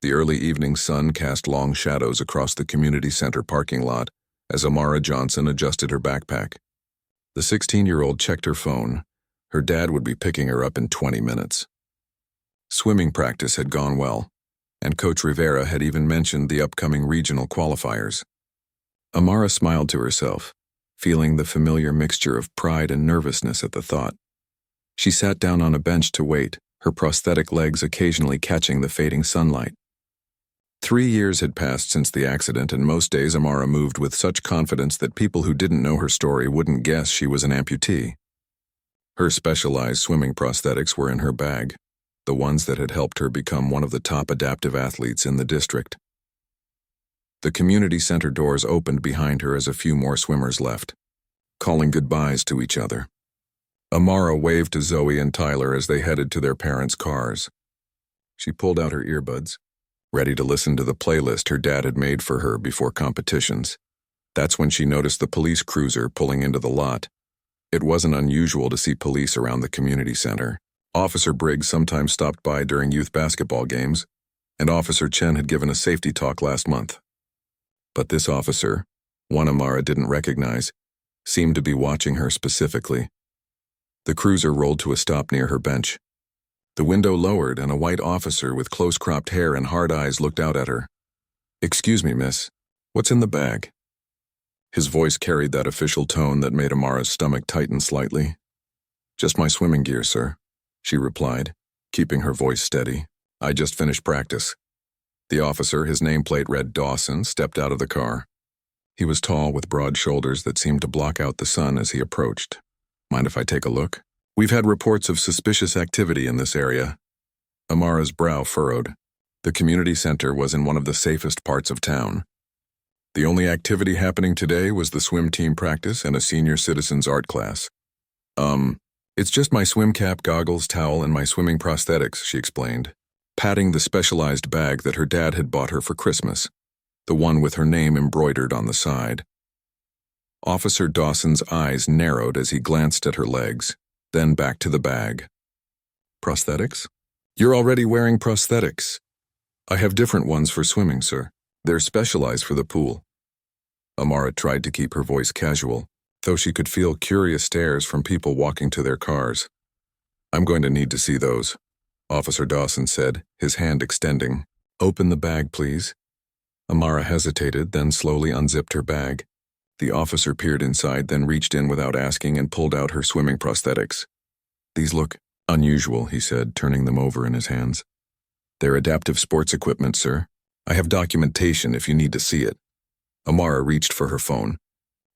The early evening sun cast long shadows across the community center parking lot as Amara Johnson adjusted her backpack. The 16-year-old checked her phone. Her dad would be picking her up in 20 minutes. Swimming practice had gone well, and Coach Rivera had even mentioned the upcoming regional qualifiers. Amara smiled to herself, feeling the familiar mixture of pride and nervousness at the thought. She sat down on a bench to wait, her prosthetic legs occasionally catching the fading sunlight. 3 years had passed since the accident, and most days Amara moved with such confidence that people who didn't know her story wouldn't guess she was an amputee. Her specialized swimming prosthetics were in her bag, the ones that had helped her become one of the top adaptive athletes in the district. The community center doors opened behind her as a few more swimmers left, calling goodbyes to each other. Amara waved to Zoe and Tyler as they headed to their parents' cars. She pulled out her earbuds, ready to listen to the playlist her dad had made for her before competitions. That's when she noticed the police cruiser pulling into the lot. It wasn't unusual to see police around the community center. Officer Briggs sometimes stopped by during youth basketball games, and Officer Chen had given a safety talk last month. But this officer, one Amara didn't recognize, seemed to be watching her specifically. The cruiser rolled to a stop near her bench. The window lowered and a white officer with close-cropped hair and hard eyes looked out at her. "Excuse me, miss. What's in the bag?" His voice carried that official tone that made Amara's stomach tighten slightly. "Just my swimming gear, sir," she replied, keeping her voice steady. "I just finished practice." The officer, his nameplate read Dawson, stepped out of the car. He was tall with broad shoulders that seemed to block out the sun as he approached. "Mind if I take a look? We've had reports of suspicious activity in this area." Amara's brow furrowed. The community center was in one of the safest parts of town. The only activity happening today was the swim team practice and a senior citizens art class. It's just my swim cap, goggles, towel, and my swimming prosthetics," she explained, patting the specialized bag that her dad had bought her for Christmas, the one with her name embroidered on the side. Officer Dawson's eyes narrowed as he glanced at her legs, then back to the bag. "Prosthetics? You're already wearing prosthetics." "I have different ones for swimming, sir. They're specialized for the pool." Amara tried to keep her voice casual, though she could feel curious stares from people walking to their cars. "I'm going to need to see those," Officer Dawson said, his hand extending. "Open the bag, please." Amara hesitated, then slowly unzipped her bag. The officer peered inside, then reached in without asking and pulled out her swimming prosthetics. "These look unusual," he said, turning them over in his hands. "They're adaptive sports equipment, sir. I have documentation if you need to see it." Amara reached for her phone,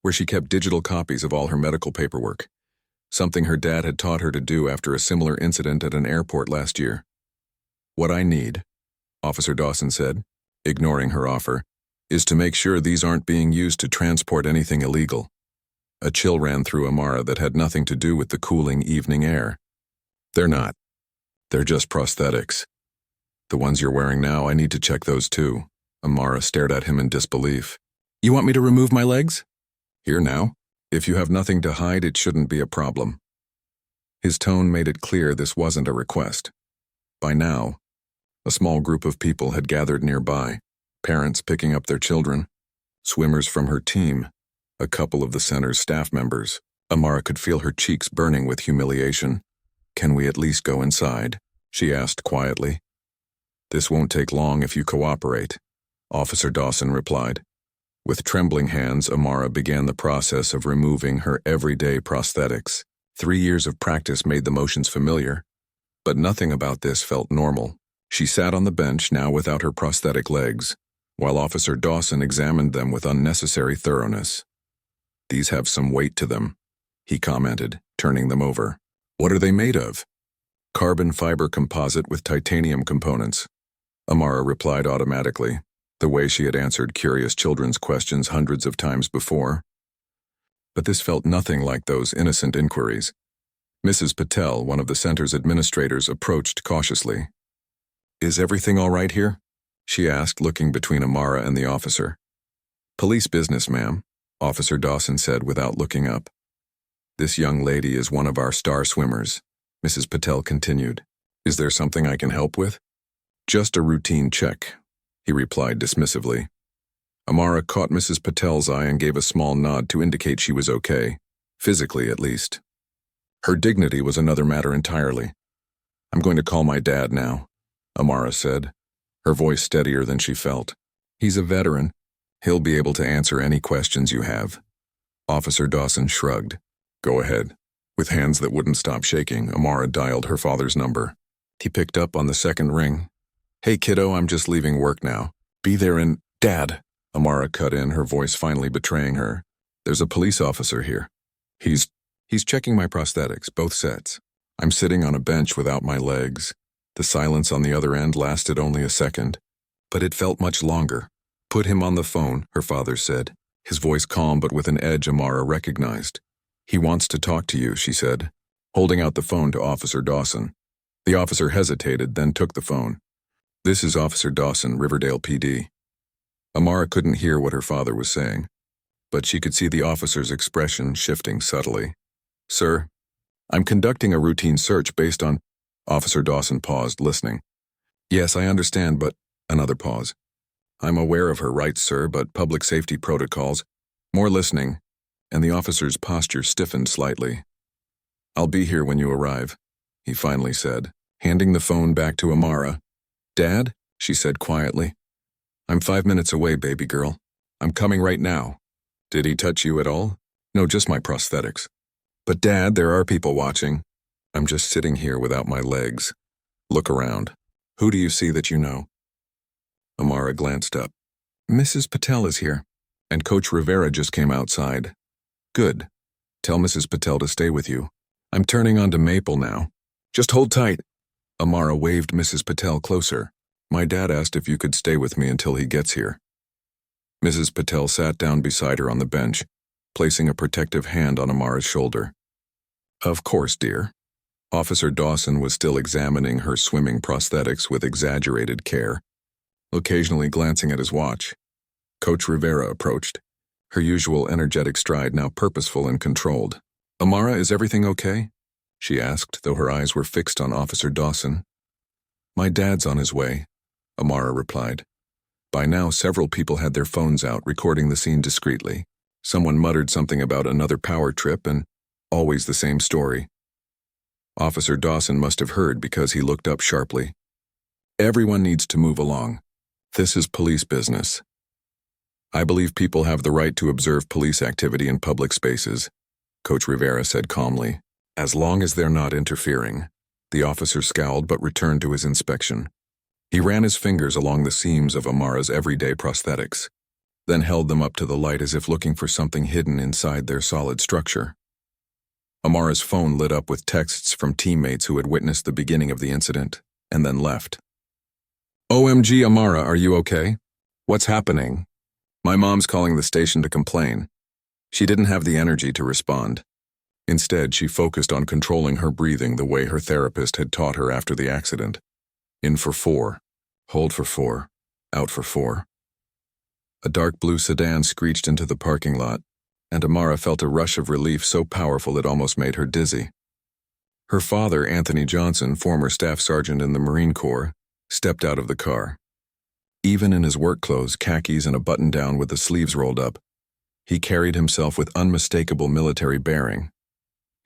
where she kept digital copies of all her medical paperwork, something her dad had taught her to do after a similar incident at an airport last year. "What I need," Officer Dawson said, ignoring her offer, "is to make sure these aren't being used to transport anything illegal." A chill ran through Amara that had nothing to do with the cooling evening air. "They're not. They're just prosthetics. The ones you're wearing now, I need to check those too." Amara stared at him in disbelief. "You want me to remove my legs?" "Here now? If you have nothing to hide, it shouldn't be a problem." His tone made it clear this wasn't a request. By now, a small group of people had gathered nearby, parents picking up their children, swimmers from her team, a couple of the center's staff members. Amara could feel her cheeks burning with humiliation. "Can we at least go inside?" she asked quietly. "This won't take long if you cooperate," Officer Dawson replied. With trembling hands, Amara began the process of removing her everyday prosthetics. 3 years of practice made the motions familiar, but nothing about this felt normal. She sat on the bench, now without her prosthetic legs, while Officer Dawson examined them with unnecessary thoroughness. "These have some weight to them," he commented, turning them over. "What are they made of?" "Carbon fiber composite with titanium components," Amara replied automatically, the way she had answered curious children's questions hundreds of times before. But this felt nothing like those innocent inquiries. Mrs. Patel, one of the center's administrators, approached cautiously. "Is everything all right here?" she asked, looking between Amara and the officer. "Police business, ma'am," Officer Dawson said without looking up. "This young lady is one of our star swimmers," Mrs. Patel continued. "Is there something I can help with?" Just a routine check, he replied dismissively. Amara caught Mrs. Patel's eye and gave a small nod to indicate she was okay, physically at least. Her dignity was another matter entirely. I'm going to call my dad now, Amara said, her voice steadier than she felt. He's a veteran. He'll be able to answer any questions you have. Officer Dawson shrugged. Go ahead. With hands that wouldn't stop shaking, Amara dialed her father's number. He picked up on the second ring. Hey kiddo, I'm just leaving work now. Be there in... Dad! Amara cut in, her voice finally betraying her. There's a police officer here. He's checking my prosthetics, both sets. I'm sitting on a bench without my legs. The silence on the other end lasted only a second, but it felt much longer. Put him on the phone, her father said, his voice calm but with an edge Amara recognized. He wants to talk to you, she said, holding out the phone to Officer Dawson. The officer hesitated, then took the phone. This is Officer Dawson, Riverdale PD. Amara couldn't hear what her father was saying, but she could see the officer's expression shifting subtly. Sir, I'm conducting a routine search based on... Officer Dawson paused, listening. Yes, I understand, but... Another pause. I'm aware of her rights, sir, but public safety protocols... More listening, and the officer's posture stiffened slightly. I'll be here when you arrive, he finally said, handing the phone back to Amara. Dad, she said quietly. I'm 5 minutes away, baby girl. I'm coming right now. Did he touch you at all? No, just my prosthetics. But Dad, there are people watching. I'm just sitting here without my legs. Look around. Who do you see that you know? Amara glanced up. Mrs. Patel is here, and Coach Rivera just came outside. Good. Tell Mrs. Patel to stay with you. I'm turning on to Maple now. Just hold tight. Amara waved Mrs. Patel closer. My dad asked if you could stay with me until he gets here. Mrs. Patel sat down beside her on the bench, placing a protective hand on Amara's shoulder. Of course, dear. Officer Dawson was still examining her swimming prosthetics with exaggerated care, occasionally glancing at his watch. Coach Rivera approached, her usual energetic stride now purposeful and controlled. Amara, is everything okay? She asked, though her eyes were fixed on Officer Dawson. My dad's on his way, Amara replied. By now, several people had their phones out, recording the scene discreetly. Someone muttered something about another power trip and always the same story. Officer Dawson must have heard because he looked up sharply. Everyone needs to move along. This is police business. I believe people have the right to observe police activity in public spaces, Coach Rivera said calmly. As long as they're not interfering. The officer scowled but returned to his inspection. He ran his fingers along the seams of Amara's everyday prosthetics, then held them up to the light as if looking for something hidden inside their solid structure. Amara's phone lit up with texts from teammates who had witnessed the beginning of the incident, and then left. OMG, Amara, are you okay? What's happening? My mom's calling the station to complain. She didn't have the energy to respond. Instead, she focused on controlling her breathing the way her therapist had taught her after the accident. In for 4, hold for 4, out for 4. A dark blue sedan screeched into the parking lot, and Amara felt a rush of relief so powerful it almost made her dizzy. Her father, Anthony Johnson, former staff sergeant in the Marine Corps, stepped out of the car. Even in his work clothes, khakis and a button-down with the sleeves rolled up, he carried himself with unmistakable military bearing.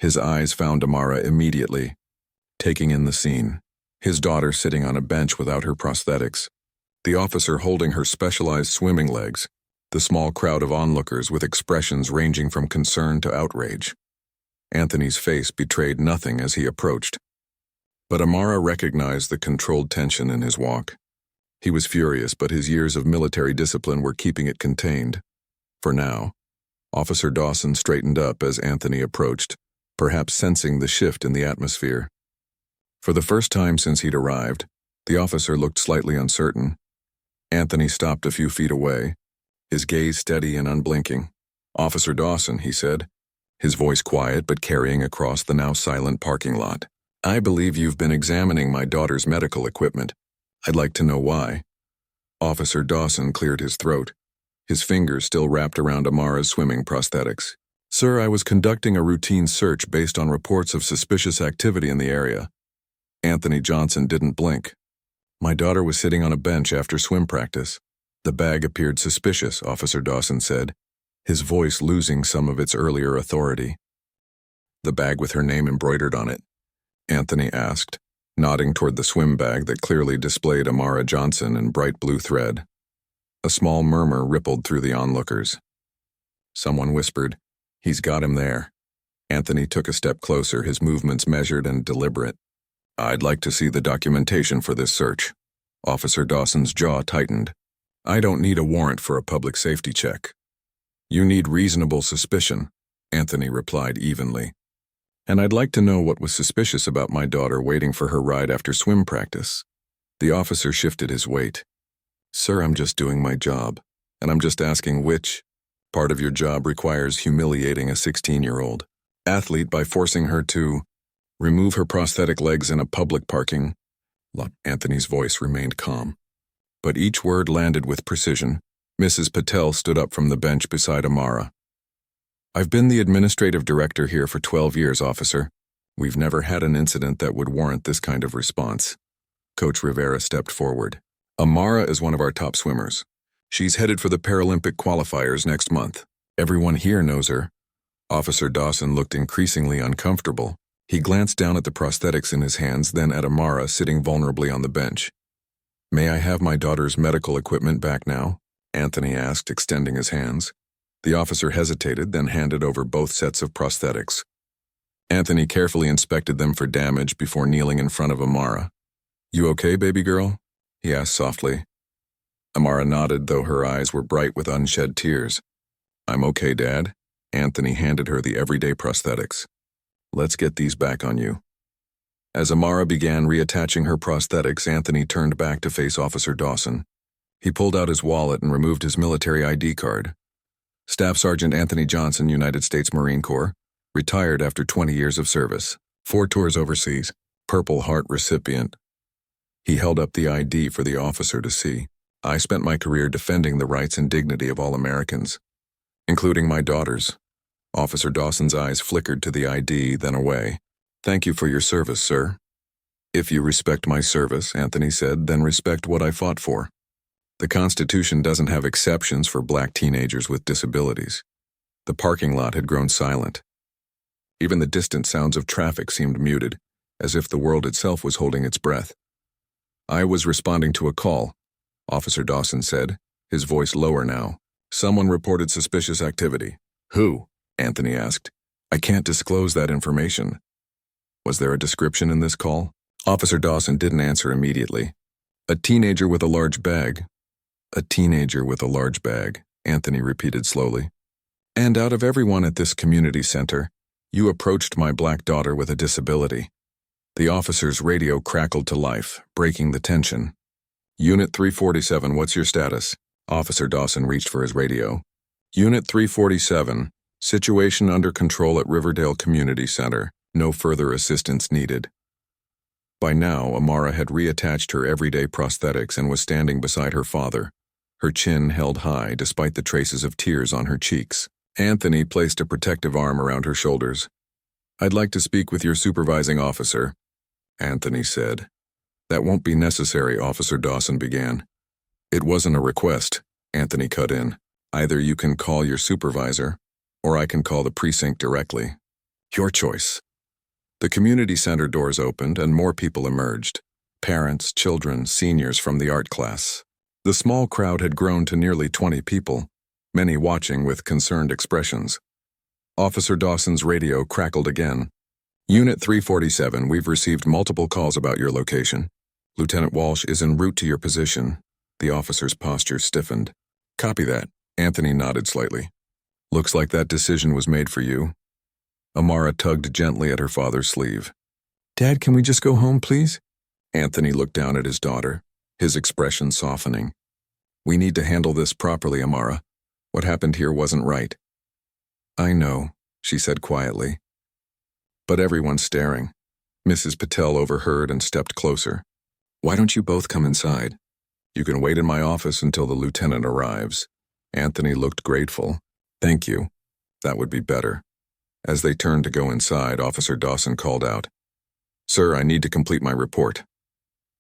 His eyes found Amara immediately, taking in the scene. His daughter sitting on a bench without her prosthetics, the officer holding her specialized swimming legs, the small crowd of onlookers with expressions ranging from concern to outrage. Anthony's face betrayed nothing as he approached, but Amara recognized the controlled tension in his walk. He was furious, but his years of military discipline were keeping it contained. For now, Officer Dawson straightened up as Anthony approached, perhaps sensing the shift in the atmosphere. For the first time since he'd arrived, the officer looked slightly uncertain. Anthony stopped a few feet away, his gaze steady and unblinking. Officer Dawson, he said, his voice quiet but carrying across the now silent parking lot. I believe you've been examining my daughter's medical equipment. I'd like to know why. Officer Dawson cleared his throat, his fingers still wrapped around Amara's swimming prosthetics. Sir, I was conducting a routine search based on reports of suspicious activity in the area. Anthony Johnson didn't blink. My daughter was sitting on a bench after swim practice. The bag appeared suspicious, Officer Dawson said, his voice losing some of its earlier authority. The bag with her name embroidered on it? Anthony asked, nodding toward the swim bag that clearly displayed Amara Johnson in bright blue thread. A small murmur rippled through the onlookers. Someone whispered, "He's got him there." Anthony took a step closer, his movements measured and deliberate. "I'd like to see the documentation for this search." Officer Dawson's jaw tightened. "I don't need a warrant for a public safety check." "You need reasonable suspicion," Anthony replied evenly. "And I'd like to know what was suspicious about my daughter waiting for her ride after swim practice." The officer shifted his weight. "Sir, I'm just doing my job, and I'm just asking which part of your job requires humiliating a 16-year-old athlete by forcing her to remove her prosthetic legs in a public parking lot." Anthony's voice remained calm, but each word landed with precision. Mrs. Patel stood up from the bench beside Amara. "I've been the administrative director here for 12 years, officer. We've never had an incident that would warrant this kind of response." Coach Rivera stepped forward. "Amara is one of our top swimmers. She's headed for the Paralympic qualifiers next month. Everyone here knows her." Officer Dawson looked increasingly uncomfortable. He glanced down at the prosthetics in his hands, then at Amara sitting vulnerably on the bench. "May I have my daughter's medical equipment back now?" Anthony asked, extending his hands. The officer hesitated, then handed over both sets of prosthetics. Anthony carefully inspected them for damage before kneeling in front of Amara. "You okay, baby girl?" he asked softly. Amara nodded, though her eyes were bright with unshed tears. "I'm okay, Dad." Anthony handed her the everyday prosthetics. "Let's get these back on you." As Amara began reattaching her prosthetics, Anthony turned back to face Officer Dawson. He pulled out his wallet and removed his military ID card. "Staff Sergeant Anthony Johnson, United States Marine Corps, retired after 20 years of service, 4 tours overseas, Purple Heart recipient." He held up the ID for the officer to see. "I spent my career defending the rights and dignity of all Americans, including my daughters." Officer Dawson's eyes flickered to the ID, then away. "Thank you for your service, sir." "If you respect my service," Anthony said, "then respect what I fought for. The Constitution doesn't have exceptions for black teenagers with disabilities." The parking lot had grown silent. Even the distant sounds of traffic seemed muted, as if the world itself was holding its breath. "I was responding to a call," Officer Dawson said, his voice lower now. "Someone reported suspicious activity." "Who?" Anthony asked. "I can't disclose that information." "Was there a description in this call?" Officer Dawson didn't answer immediately. "A teenager with a large bag." "A teenager with a large bag," Anthony repeated slowly. "And out of everyone at this community center, you approached my black daughter with a disability." The officer's radio crackled to life, breaking the tension. "Unit 347, what's your status?" Officer Dawson reached for his radio. "Unit 347, situation under control at Riverdale Community Center. No further assistance needed." By now, Amara had reattached her everyday prosthetics and was standing beside her father, her chin held high despite the traces of tears on her cheeks. Anthony placed a protective arm around her shoulders. "I'd like to speak with your supervising officer," Anthony said. "That won't be necessary," Officer Dawson began. "It wasn't a request," Anthony cut in. "Either you can call your supervisor, or I can call the precinct directly. Your choice." The community center doors opened and more people emerged. Parents, children, seniors from the art class. The small crowd had grown to nearly 20 people, many watching with concerned expressions. Officer Dawson's radio crackled again. "Unit 347, we've received multiple calls about your location. Lieutenant Walsh is en route to your position." The officer's posture stiffened. "Copy that." Anthony nodded slightly. "Looks like that decision was made for you." Amara tugged gently at her father's sleeve. "Dad, can we just go home, please?" Anthony looked down at his daughter, his expression softening. "We need to handle this properly, Amara. What happened here wasn't right." "I know," she said quietly. "But everyone's staring." Mrs. Patel overheard and stepped closer. "Why don't you both come inside? You can wait in my office until the lieutenant arrives." Anthony looked grateful. "Thank you. That would be better." As they turned to go inside, Officer Dawson called out, "Sir, I need to complete my report."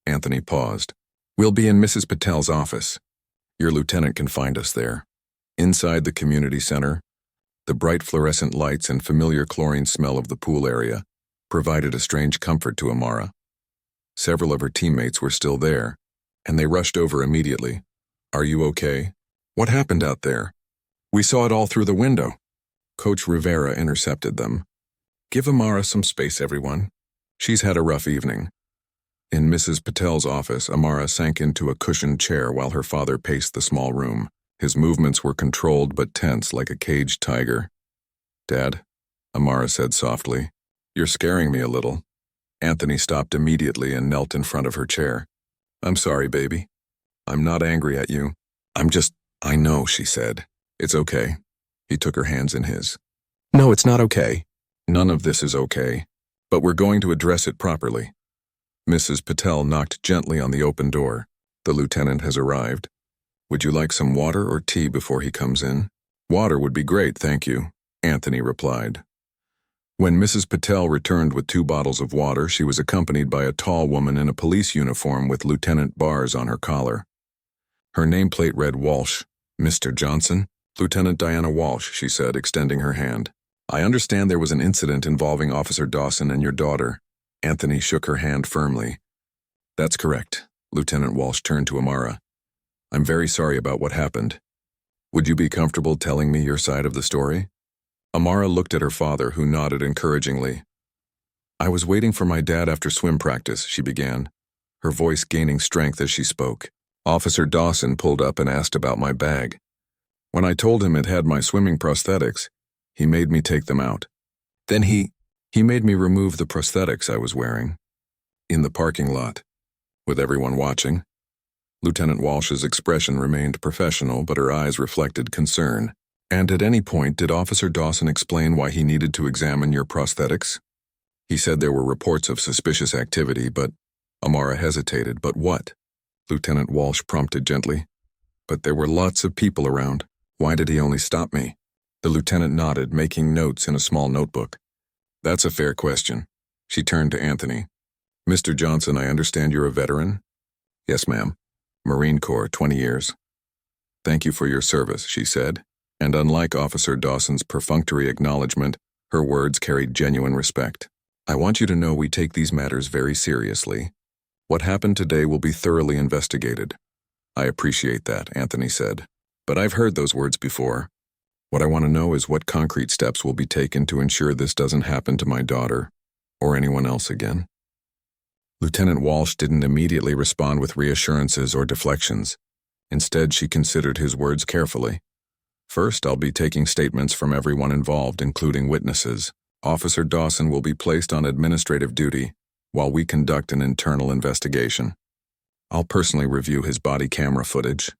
Anthony paused. We'll be in Mrs. Patel's office. Your lieutenant can find us there. Inside the community center, the bright fluorescent lights and familiar chlorine smell of the pool area provided a strange comfort to Amara. Several of her teammates were still there, and they rushed over immediately. Are you okay? What happened out there? We saw it all through the window. Coach Rivera intercepted them. Give Amara some space, everyone. She's had a rough evening. In Mrs. Patel's office, Amara sank into a cushioned chair while her father paced the small room. His movements were controlled but tense like a caged tiger. Dad, Amara said softly, you're scaring me a little. Anthony stopped immediately and knelt in front of her chair. I'm sorry, baby. I'm not angry at you. I know, she said. It's okay. He took her hands in his. No, it's not okay. None of this is okay. But we're going to address it properly. Mrs. Patel knocked gently on the open door. The lieutenant has arrived. Would you like some water or tea before he comes in? Water would be great, thank you, Anthony replied. When Mrs. Patel returned with 2 bottles of water, she was accompanied by a tall woman in a police uniform with lieutenant bars on her collar. Her nameplate read Walsh. Mr. Johnson? Lieutenant Diana Walsh, she said, extending her hand. I understand there was an incident involving Officer Dawson and your daughter. Anthony shook her hand firmly. That's correct. Lieutenant Walsh turned to Amara. I'm very sorry about what happened. Would you be comfortable telling me your side of the story? Amara looked at her father, who nodded encouragingly. I was waiting for my dad after swim practice, she began, her voice gaining strength as she spoke. Officer Dawson pulled up and asked about my bag. When I told him it had my swimming prosthetics, he made me take them out. Then he made me remove the prosthetics I was wearing. In the parking lot, with everyone watching. Lieutenant Walsh's expression remained professional, but her eyes reflected concern. And at any point, did Officer Dawson explain why he needed to examine your prosthetics? He said there were reports of suspicious activity, but Amara hesitated. But what? Lieutenant Walsh prompted gently. But there were lots of people around. Why did he only stop me? The lieutenant nodded, making notes in a small notebook. That's a fair question. She turned to Anthony. Mr. Johnson, I understand you're a veteran? Yes, ma'am. Marine Corps, 20 years. Thank you for your service, she said, and unlike Officer Dawson's perfunctory acknowledgement, her words carried genuine respect. I want you to know we take these matters very seriously. What happened today will be thoroughly investigated. I appreciate that, Anthony said, but I've heard those words before. What I want to know is what concrete steps will be taken to ensure this doesn't happen to my daughter or anyone else again. Lieutenant Walsh didn't immediately respond with reassurances or deflections. Instead, she considered his words carefully. First, I'll be taking statements from everyone involved, including witnesses. Officer Dawson will be placed on administrative duty while we conduct an internal investigation. I'll personally review his body camera footage,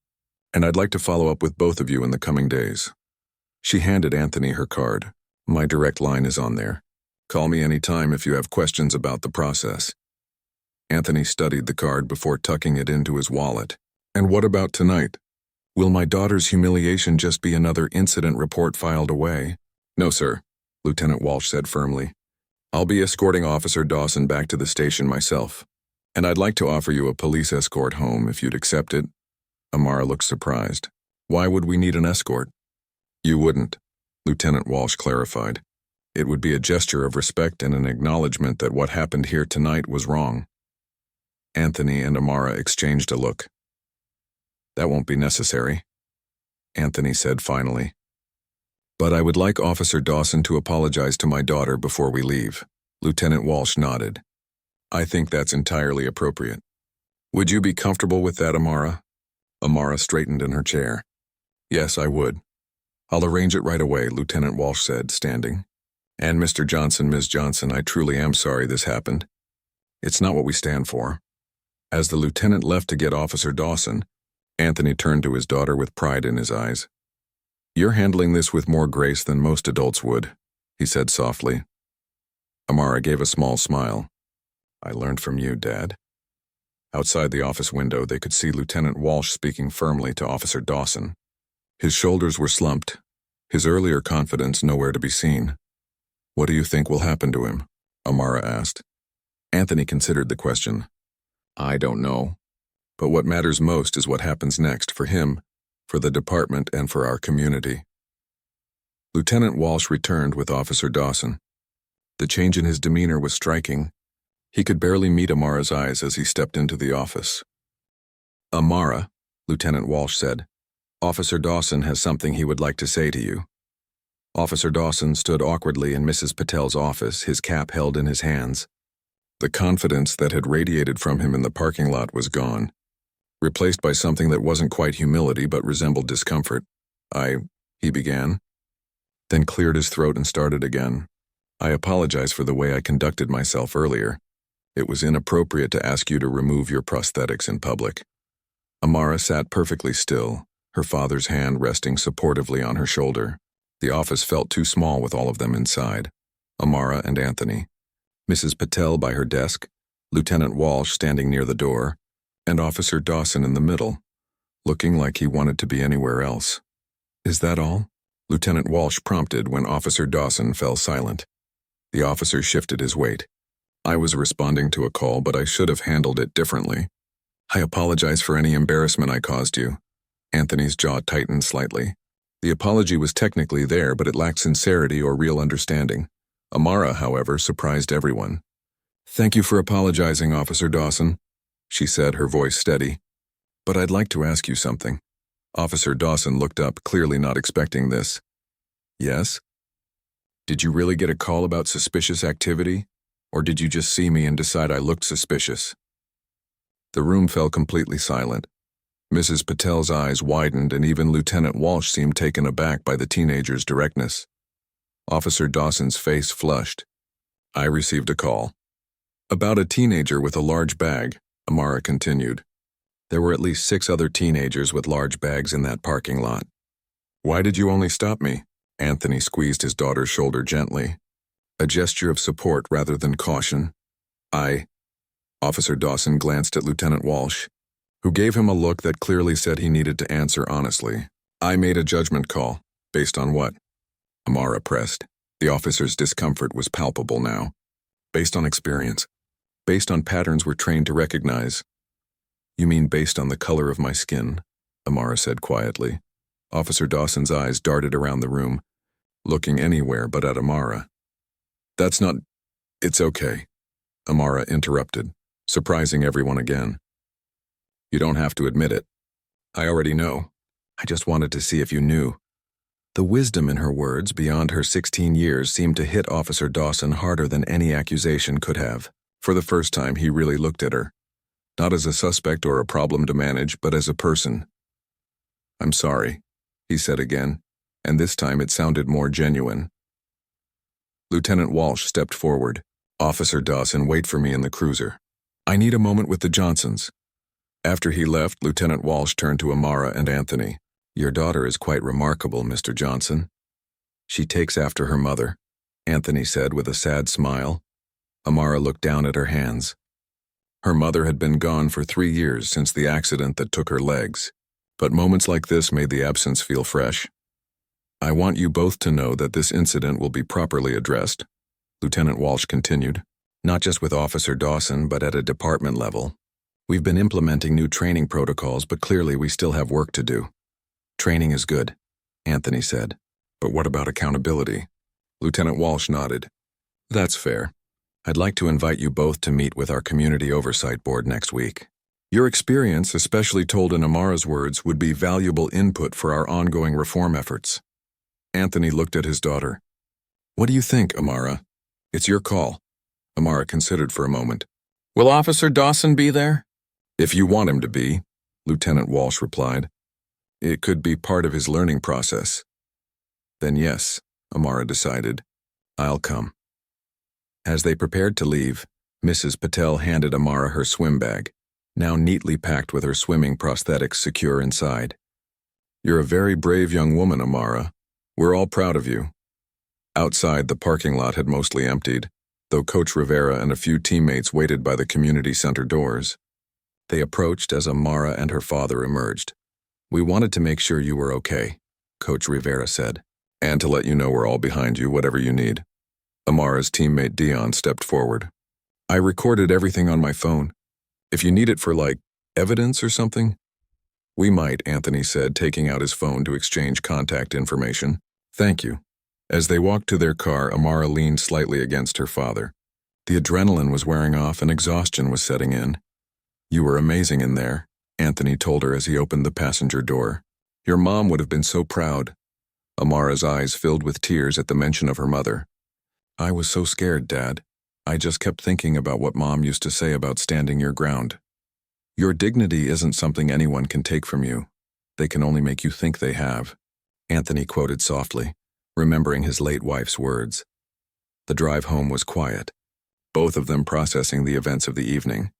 and I'd like to follow up with both of you in the coming days. She handed Anthony her card. My direct line is on there. Call me anytime if you have questions about the process. Anthony studied the card before tucking it into his wallet. And what about tonight? Will my daughter's humiliation just be another incident report filed away? No, sir, Lieutenant Walsh said firmly. I'll be escorting Officer Dawson back to the station myself, and I'd like to offer you a police escort home if you'd accept it. Amara looked surprised. Why would we need an escort? You wouldn't, Lieutenant Walsh clarified. It would be a gesture of respect and an acknowledgement that what happened here tonight was wrong. Anthony and Amara exchanged a look. That won't be necessary, Anthony said finally. But I would like Officer Dawson to apologize to my daughter before we leave. Lieutenant Walsh nodded. I think that's entirely appropriate. Would you be comfortable with that, Amara? Amara straightened in her chair. Yes, I would. I'll arrange it right away, Lieutenant Walsh said, standing. And Mr. Johnson, Ms. Johnson, I truly am sorry this happened. It's not what we stand for. As the lieutenant left to get Officer Dawson, Anthony turned to his daughter with pride in his eyes. You're handling this with more grace than most adults would, he said softly. Amara gave a small smile. I learned from you, Dad. Outside the office window, they could see Lieutenant Walsh speaking firmly to Officer Dawson. His shoulders were slumped, his earlier confidence nowhere to be seen. What do you think will happen to him? Amara asked. Anthony considered the question. I don't know. But what matters most is what happens next for him, for the department, and for our community. Lieutenant Walsh returned with Officer Dawson. The change in his demeanor was striking. He could barely meet Amara's eyes as he stepped into the office. "Amara," Lieutenant Walsh said, "Officer Dawson has something he would like to say to you." Officer Dawson stood awkwardly in Mrs. Patel's office, his cap held in his hands. The confidence that had radiated from him in the parking lot was gone, replaced by something that wasn't quite humility but resembled discomfort. He began, then cleared his throat and started again. "I apologize for the way I conducted myself earlier. It was inappropriate to ask you to remove your prosthetics in public." Amara sat perfectly still, her father's hand resting supportively on her shoulder. The office felt too small with all of them inside. Amara and Anthony, Mrs. Patel by her desk, Lieutenant Walsh standing near the door, and Officer Dawson in the middle, looking like he wanted to be anywhere else. "Is that all?" Lieutenant Walsh prompted when Officer Dawson fell silent. The officer shifted his weight. "I was responding to a call, but I should have handled it differently. I apologize for any embarrassment I caused you." Anthony's jaw tightened slightly. The apology was technically there, but it lacked sincerity or real understanding. Amara, however, surprised everyone. "Thank you for apologizing, Officer Dawson," she said, her voice steady. "But I'd like to ask you something." Officer Dawson looked up, clearly not expecting this. "Yes? Did you really get a call about suspicious activity? Or did you just see me and decide I looked suspicious?" The room fell completely silent. Mrs. Patel's eyes widened, and even Lieutenant Walsh seemed taken aback by the teenager's directness. Officer Dawson's face flushed. "I received a call. About a teenager with a large bag," Amara continued. "There were at least 6 other teenagers with large bags in that parking lot." "Why did you only stop me?" Anthony squeezed his daughter's shoulder gently, a gesture of support rather than caution. Officer Dawson glanced at Lieutenant Walsh, who gave him a look that clearly said he needed to answer honestly. "I made a judgment call." "Based on what?" Amara pressed. The officer's discomfort was palpable now. "Based on experience. Based on patterns we're trained to recognize." "You mean based on the color of my skin?" Amara said quietly. Officer Dawson's eyes darted around the room, looking anywhere but at Amara. "That's not... It's okay," Amara interrupted, surprising everyone again. "You don't have to admit it. I already know. I just wanted to see if you knew." The wisdom in her words, beyond her 16 years, seemed to hit Officer Dawson harder than any accusation could have. For the first time, he really looked at her, not as a suspect or a problem to manage, but as a person. "I'm sorry," he said again, and this time it sounded more genuine. Lieutenant Walsh stepped forward. "Officer Dawson, wait for me in the cruiser. I need a moment with the Johnsons." After he left, Lieutenant Walsh turned to Amara and Anthony. "Your daughter is quite remarkable, Mr. Johnson. She takes after her mother," Anthony said with a sad smile. Amara looked down at her hands. Her mother had been gone for 3 years since the accident that took her legs, but moments like this made the absence feel fresh. "I want you both to know that this incident will be properly addressed," Lieutenant Walsh continued, "not just with Officer Dawson, but at a department level. We've been implementing new training protocols, but clearly we still have work to do." "Training is good," Anthony said. "But what about accountability?" Lieutenant Walsh nodded. "That's fair. I'd like to invite you both to meet with our Community Oversight Board next week. Your experience, especially told in Amara's words, would be valuable input for our ongoing reform efforts." Anthony looked at his daughter. "What do you think, Amara? It's your call." Amara considered for a moment. "Will Officer Dawson be there?" "If you want him to be," Lieutenant Walsh replied. "It could be part of his learning process." "Then yes," Amara decided. "I'll come." As they prepared to leave, Mrs. Patel handed Amara her swim bag, now neatly packed with her swimming prosthetics secure inside. "You're a very brave young woman, Amara. We're all proud of you." Outside, the parking lot had mostly emptied, though Coach Rivera and a few teammates waited by the community center doors. They approached as Amara and her father emerged. "We wanted to make sure you were okay," Coach Rivera said, "and to let you know we're all behind you, whatever you need." Amara's teammate Dion stepped forward. "I recorded everything on my phone. If you need it for, Evidence or something? We might, Anthony said, taking out his phone to exchange contact information. Thank you. As they walked to their car, Amara leaned slightly against her father. The adrenaline was wearing off and exhaustion was setting in. You were amazing in there, Anthony told her as he opened the passenger door. Your mom would have been so proud. Amara's eyes filled with tears at the mention of her mother. I was so scared, Dad. I just kept thinking about what Mom used to say about standing your ground. Your dignity isn't something anyone can take from you. They can only make you think they have, Anthony quoted softly, remembering his late wife's words. The drive home was quiet, both of them processing the events of the evening.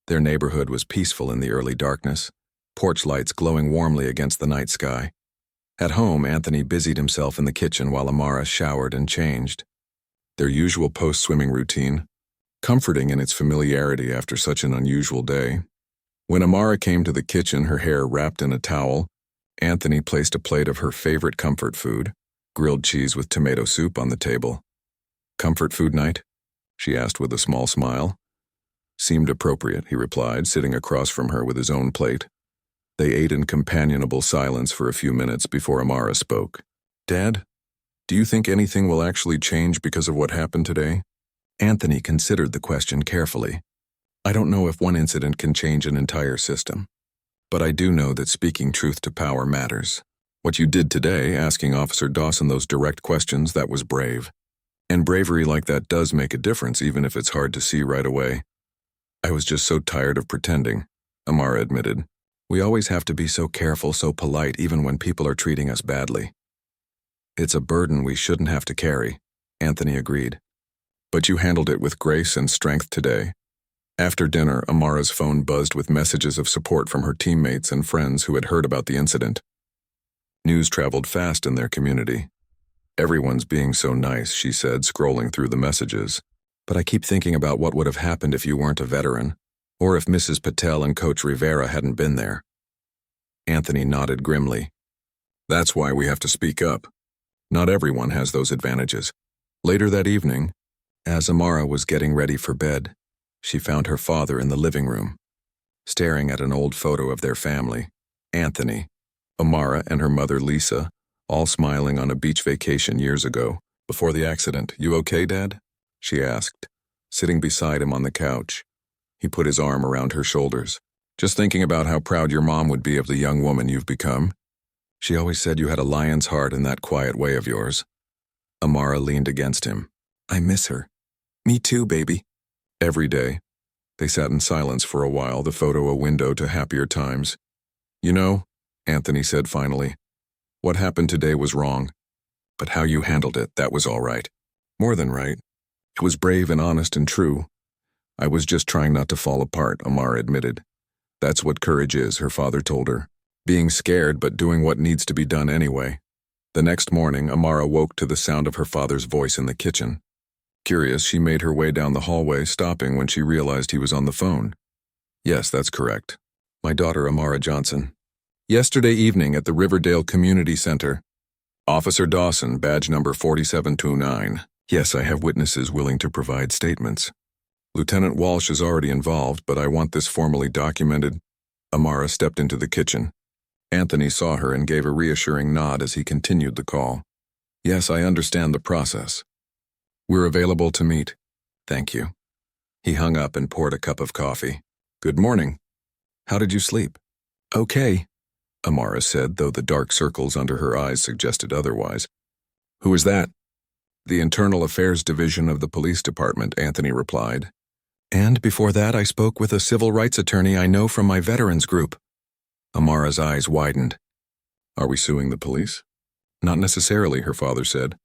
Their neighborhood was peaceful in the early darkness, porch lights glowing warmly against the night sky. At home, Anthony busied himself in the kitchen while Amara showered and changed. Their usual post-swimming routine, comforting in its familiarity after such an unusual day. When Amara came to the kitchen, her hair wrapped in a towel, Anthony placed a plate of her favorite comfort food, grilled cheese with tomato soup, on the table. Comfort food night? She asked with a small smile. Seemed appropriate, he replied, sitting across from her with his own plate. They ate in companionable silence for a few minutes before Amara spoke. Dad, do you think anything will actually change because of what happened today? Anthony considered the question carefully. I don't know if one incident can change an entire system. But I do know that speaking truth to power matters. What you did today, asking Officer Dawson those direct questions, that was brave. And bravery like that does make a difference, even if it's hard to see right away. I was just so tired of pretending, Amara admitted. We always have to be so careful, so polite, even when people are treating us badly. It's a burden we shouldn't have to carry, Anthony agreed. But you handled it with grace and strength today. After dinner, Amara's phone buzzed with messages of support from her teammates and friends who had heard about the incident. News traveled fast in their community. Everyone's being so nice, she said, scrolling through the messages. But I keep thinking about what would have happened if you weren't a veteran, or if Mrs. Patel and Coach Rivera hadn't been there. Anthony nodded grimly. That's why we have to speak up. Not everyone has those advantages. Later that evening, as Amara was getting ready for bed, she found her father in the living room, staring at an old photo of their family, Anthony, Amara, and her mother Lisa, all smiling on a beach vacation years ago, before the accident. You okay, Dad? She asked, sitting beside him on the couch. He put his arm around her shoulders. Just thinking about how proud your mom would be of the young woman you've become. She always said you had a lion's heart in that quiet way of yours. Amara leaned against him. I miss her. Me too, baby. Every day. They sat in silence for a while, the photo a window to happier times. You know, Anthony said finally, what happened today was wrong. But how you handled it, that was all right. More than right. It was brave and honest and true. I was just trying not to fall apart, Amara admitted. That's what courage is, her father told her. Being scared but doing what needs to be done anyway. The next morning, Amara woke to the sound of her father's voice in the kitchen. Curious, she made her way down the hallway, stopping when she realized he was on the phone. Yes, that's correct. My daughter, Amara Johnson. Yesterday evening at the Riverdale Community Center. Officer Dawson, badge number 4729. Yes, I have witnesses willing to provide statements. Lieutenant Walsh is already involved, but I want this formally documented. Amara stepped into the kitchen. Anthony saw her and gave a reassuring nod as he continued the call. Yes, I understand the process. We're available to meet. Thank you. He hung up and poured a cup of coffee. Good morning. How did you sleep? Okay, Amara said, though the dark circles under her eyes suggested otherwise. Who is that? The Internal Affairs Division of the Police Department, Anthony replied. And before that, I spoke with a civil rights attorney I know from my veterans group. Amara's eyes widened. Are we suing the police? Not necessarily, her father said.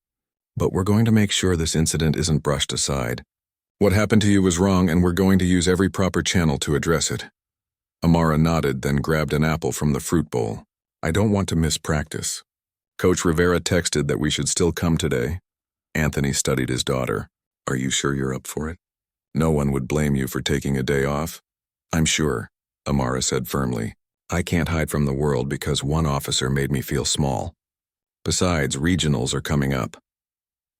But we're going to make sure this incident isn't brushed aside. What happened to you was wrong, and we're going to use every proper channel to address it. Amara nodded, then grabbed an apple from the fruit bowl. I don't want to miss practice. Coach Rivera texted that we should still come today. Anthony studied his daughter. Are you sure you're up for it? No one would blame you for taking a day off. I'm sure, Amara said firmly. I can't hide from the world because one officer made me feel small. Besides, regionals are coming up.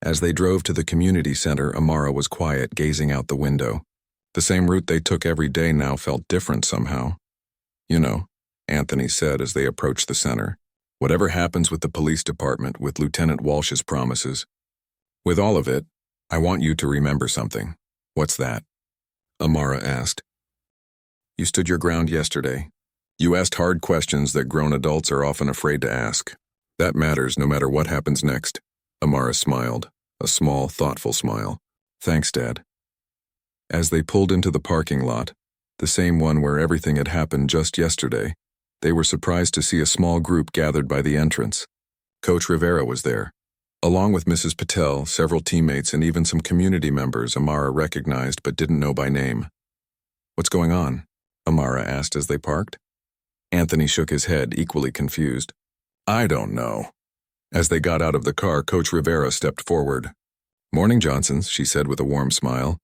As they drove to the community center, Amara was quiet, gazing out the window. The same route they took every day now felt different somehow. You know, Anthony said as they approached the center. Whatever happens with the police department, with Lieutenant Walsh's promises, with all of it, I want you to remember something. What's that? Amara asked. You stood your ground yesterday. You asked hard questions that grown adults are often afraid to ask. That matters no matter what happens next. Amara smiled, a small, thoughtful smile. Thanks, Dad. As they pulled into the parking lot, the same one where everything had happened just yesterday, they were surprised to see a small group gathered by the entrance. Coach Rivera was there. Along with Mrs. Patel, several teammates, and even some community members Amara recognized but didn't know by name. What's going on? Amara asked as they parked. Anthony shook his head, equally confused. I don't know. As they got out of the car, Coach Rivera stepped forward. Morning, Johnsons, she said with a warm smile.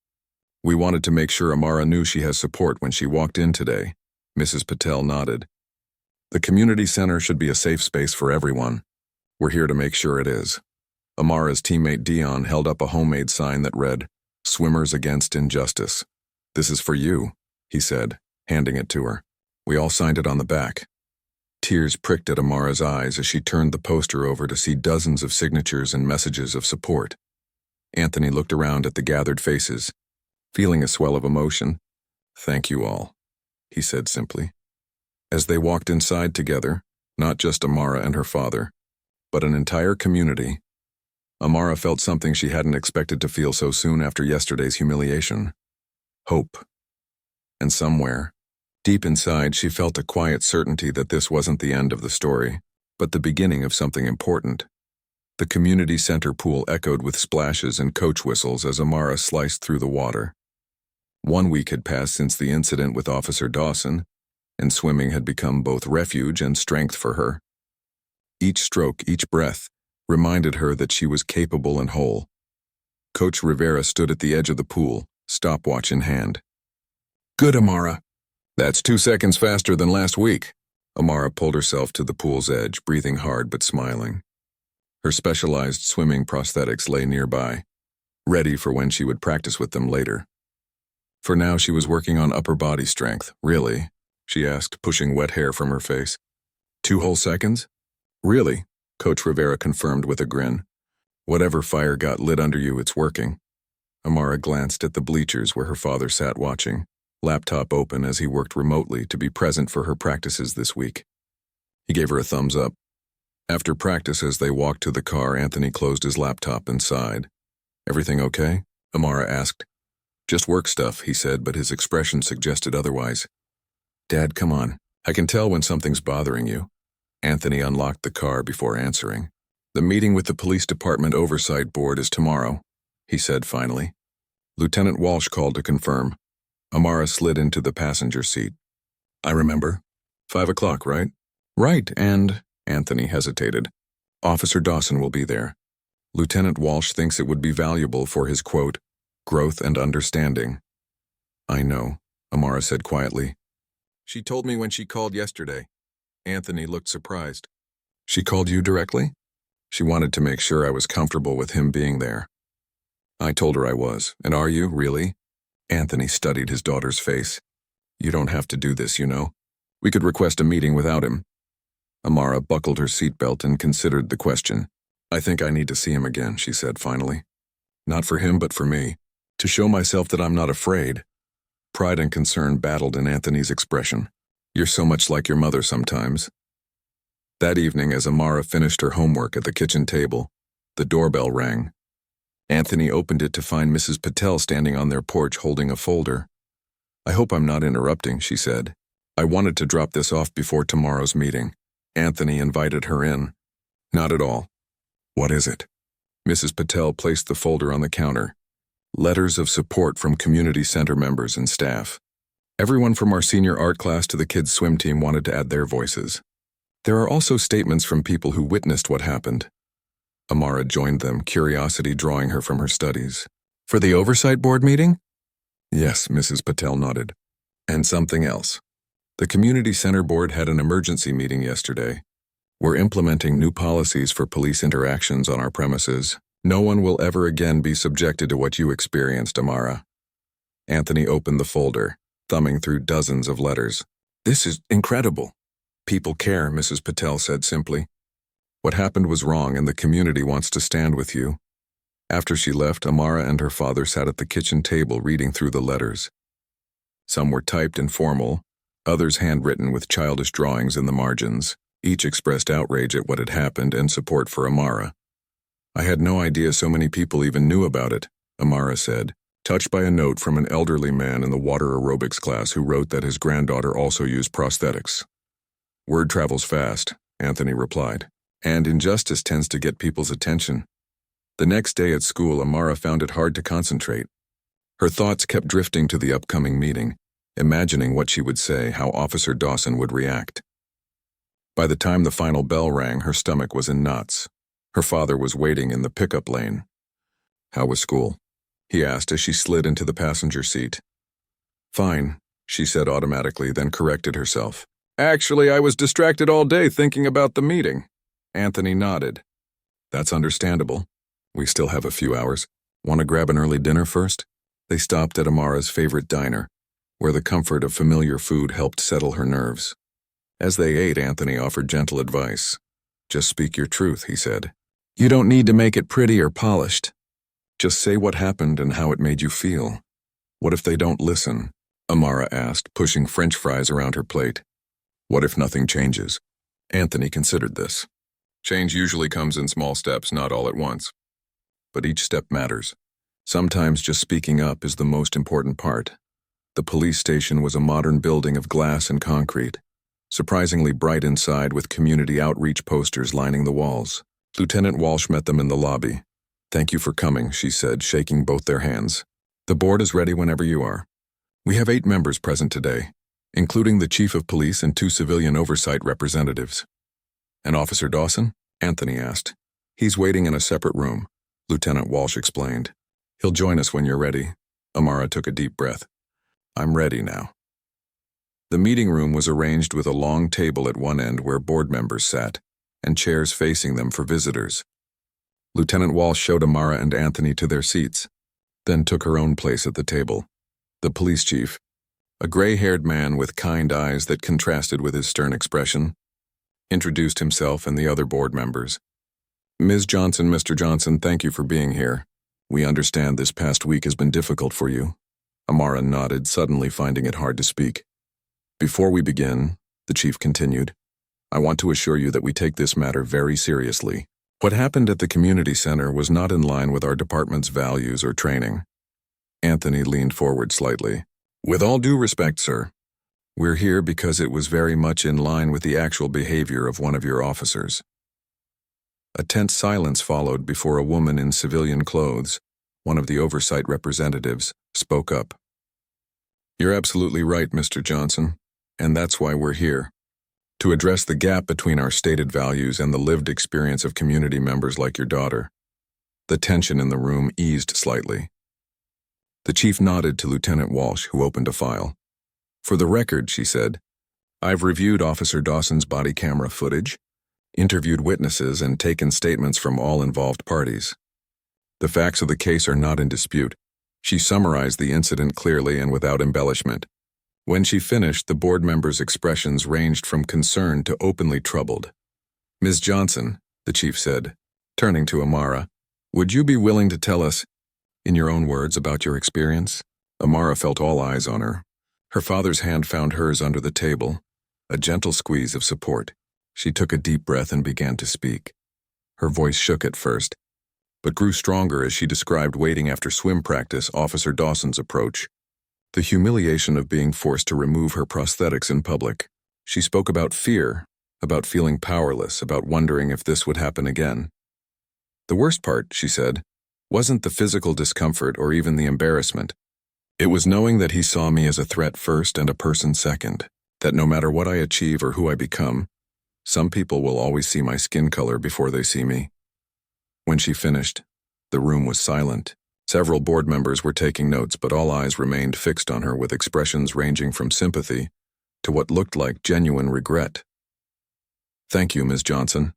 We wanted to make sure Amara knew she has support when she walked in today. Mrs. Patel nodded. The community center should be a safe space for everyone. We're here to make sure it is. Amara's teammate Dion held up a homemade sign that read, Swimmers Against Injustice. This is for you, he said, handing it to her. We all signed it on the back. Tears pricked at Amara's eyes as she turned the poster over to see dozens of signatures and messages of support. Anthony looked around at the gathered faces, feeling a swell of emotion. Thank you all, he said simply. As they walked inside together, not just Amara and her father, but an entire community, Amara felt something she hadn't expected to feel so soon after yesterday's humiliation. Hope. And somewhere, deep inside, she felt a quiet certainty that this wasn't the end of the story, but the beginning of something important. The community center pool echoed with splashes and coach whistles as Amara sliced through the water. 1 week had passed since the incident with Officer Dawson, and swimming had become both refuge and strength for her. Each stroke, each breath, reminded her that she was capable and whole. Coach Rivera stood at the edge of the pool, stopwatch in hand. Good, Amara. That's 2 seconds faster than last week. Amara pulled herself to the pool's edge, breathing hard but smiling. Her specialized swimming prosthetics lay nearby, ready for when she would practice with them later. For now, she was working on upper body strength. Really? She asked, pushing wet hair from her face. 2 whole seconds? Really? Coach Rivera confirmed with a grin. Whatever fire got lit under you, it's working. Amara glanced at the bleachers where her father sat watching, laptop open as he worked remotely to be present for her practices this week. He gave her a thumbs up. After practice, as they walked to the car, Anthony closed his laptop and sighed. Everything okay? Amara asked. Just work stuff, he said, but his expression suggested otherwise. Dad, come on. I can tell when something's bothering you. Anthony unlocked the car before answering. The meeting with the police department oversight board is tomorrow, he said finally. Lieutenant Walsh called to confirm. Amara slid into the passenger seat. I remember. 5 o'clock, right? Right, and... Anthony hesitated. Officer Dawson will be there. Lieutenant Walsh thinks it would be valuable for his, quote, growth and understanding. I know, Amara said quietly. She told me when she called yesterday. Anthony looked surprised. She called you directly? She wanted to make sure I was comfortable with him being there. I told her I was. And are you, really? Anthony studied his daughter's face. You don't have to do this, you know. We could request a meeting without him. Amara buckled her seatbelt and considered the question. I think I need to see him again, she said finally. Not for him, but for me. To show myself that I'm not afraid. Pride and concern battled in Anthony's expression. You're so much like your mother sometimes. That evening, as Amara finished her homework at the kitchen table, the doorbell rang. Anthony opened it to find Mrs. Patel standing on their porch holding a folder. I hope I'm not interrupting, she said. I wanted to drop this off before tomorrow's meeting. Anthony invited her in. Not at all. What is it? Mrs. Patel placed the folder on the counter. Letters of support from community center members and staff. Everyone from our senior art class to the kids' swim team wanted to add their voices. There are also statements from people who witnessed what happened. Amara joined them, curiosity drawing her from her studies. For the oversight board meeting? Yes, Mrs. Patel nodded. And something else. The community center board had an emergency meeting yesterday. We're implementing new policies for police interactions on our premises. No one will ever again be subjected to what you experienced, Amara. Anthony opened the folder, thumbing through dozens of letters. This is incredible. People care, Mrs. Patel said simply. What happened was wrong and the community wants to stand with you. After she left, Amara and her father sat at the kitchen table reading through the letters. Some were typed and formal, others handwritten with childish drawings in the margins. Each expressed outrage at what had happened and support for Amara. I had no idea so many people even knew about it, Amara said, touched by a note from an elderly man in the water aerobics class who wrote that his granddaughter also used prosthetics. Word travels fast, Anthony replied, and injustice tends to get people's attention. The next day at school, Amara found it hard to concentrate. Her thoughts kept drifting to the upcoming meeting, imagining what she would say, how Officer Dawson would react. By the time the final bell rang, her stomach was in knots. Her father was waiting in the pickup lane. How was school? He asked as she slid into the passenger seat. Fine, she said automatically, then corrected herself. Actually, I was distracted all day thinking about the meeting. Anthony nodded. That's understandable. We still have a few hours. Want to grab an early dinner first? They stopped at Amara's favorite diner, where the comfort of familiar food helped settle her nerves. As they ate, Anthony offered gentle advice. Just speak your truth, he said. You don't need to make it pretty or polished. Just say what happened and how it made you feel. What if they don't listen? Amara asked, pushing French fries around her plate. What if nothing changes? Anthony considered this. Change usually comes in small steps, not all at once. But each step matters. Sometimes just speaking up is the most important part. The police station was a modern building of glass and concrete, surprisingly bright inside with community outreach posters lining the walls. Lieutenant Walsh met them in the lobby. Thank you for coming, she said, shaking both their hands. The board is ready whenever you are. We have 8 members present today, including the chief of police and 2 civilian oversight representatives. And Officer Dawson? Anthony asked. He's waiting in a separate room, Lieutenant Walsh explained. He'll join us when you're ready. Amara took a deep breath. I'm ready now. The meeting room was arranged with a long table at one end where board members sat, and chairs facing them for visitors. Lieutenant Walsh showed Amara and Anthony to their seats, then took her own place at the table. The police chief, a gray-haired man with kind eyes that contrasted with his stern expression, introduced himself and the other board members. Ms. Johnson, Mr. Johnson, thank you for being here. We understand this past week has been difficult for you. Amara nodded, suddenly finding it hard to speak. Before we begin, the chief continued, I want to assure you that we take this matter very seriously. What happened at the community center was not in line with our department's values or training. Anthony leaned forward slightly. With all due respect, sir, we're here because it was very much in line with the actual behavior of one of your officers. A tense silence followed before a woman in civilian clothes, one of the oversight representatives, spoke up. You're absolutely right, Mr. Johnson, and that's why we're here. To address the gap between our stated values and the lived experience of community members like your daughter. The tension in the room eased slightly. The chief nodded to Lieutenant Walsh, who opened a file. For the record, she said, I've reviewed Officer Dawson's body camera footage, interviewed witnesses, and taken statements from all involved parties. The facts of the case are not in dispute. She summarized the incident clearly and without embellishment. When she finished, the board members' expressions ranged from concern to openly troubled. Ms. Johnson, the chief said, turning to Amara, would you be willing to tell us, in your own words, about your experience? Amara felt all eyes on her. Her father's hand found hers under the table, a gentle squeeze of support. She took a deep breath and began to speak. Her voice shook at first, but grew stronger as she described waiting after swim practice Officer Dawson's approach. The humiliation of being forced to remove her prosthetics in public. She spoke about fear, about feeling powerless, about wondering if this would happen again. The worst part, she said, wasn't the physical discomfort or even the embarrassment. It was knowing that he saw me as a threat first and a person second, that no matter what I achieve or who I become, some people will always see my skin color before they see me. When she finished, the room was silent. Several board members were taking notes, but all eyes remained fixed on her with expressions ranging from sympathy to what looked like genuine regret. Thank you, Ms. Johnson,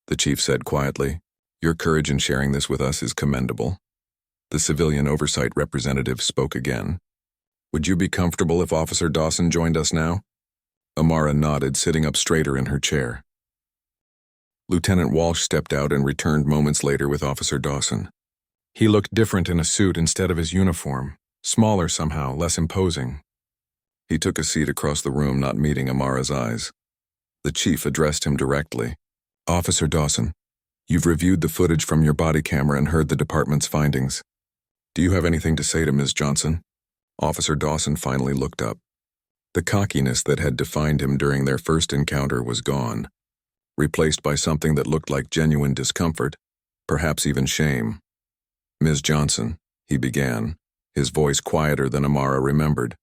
the chief said quietly. Your courage in sharing this with us is commendable. The civilian oversight representative spoke again. Would you be comfortable if Officer Dawson joined us now? Amara nodded, sitting up straighter in her chair. Lieutenant Walsh stepped out and returned moments later with Officer Dawson. He looked different in a suit instead of his uniform, smaller somehow, less imposing. He took a seat across the room, not meeting Amara's eyes. The chief addressed him directly. "Officer Dawson, you've reviewed the footage from your body camera and heard the department's findings. Do you have anything to say to Ms. Johnson?" Officer Dawson finally looked up. The cockiness that had defined him during their first encounter was gone, replaced by something that looked like genuine discomfort, perhaps even shame. "Ms. Johnson," he began, his voice quieter than Amara remembered.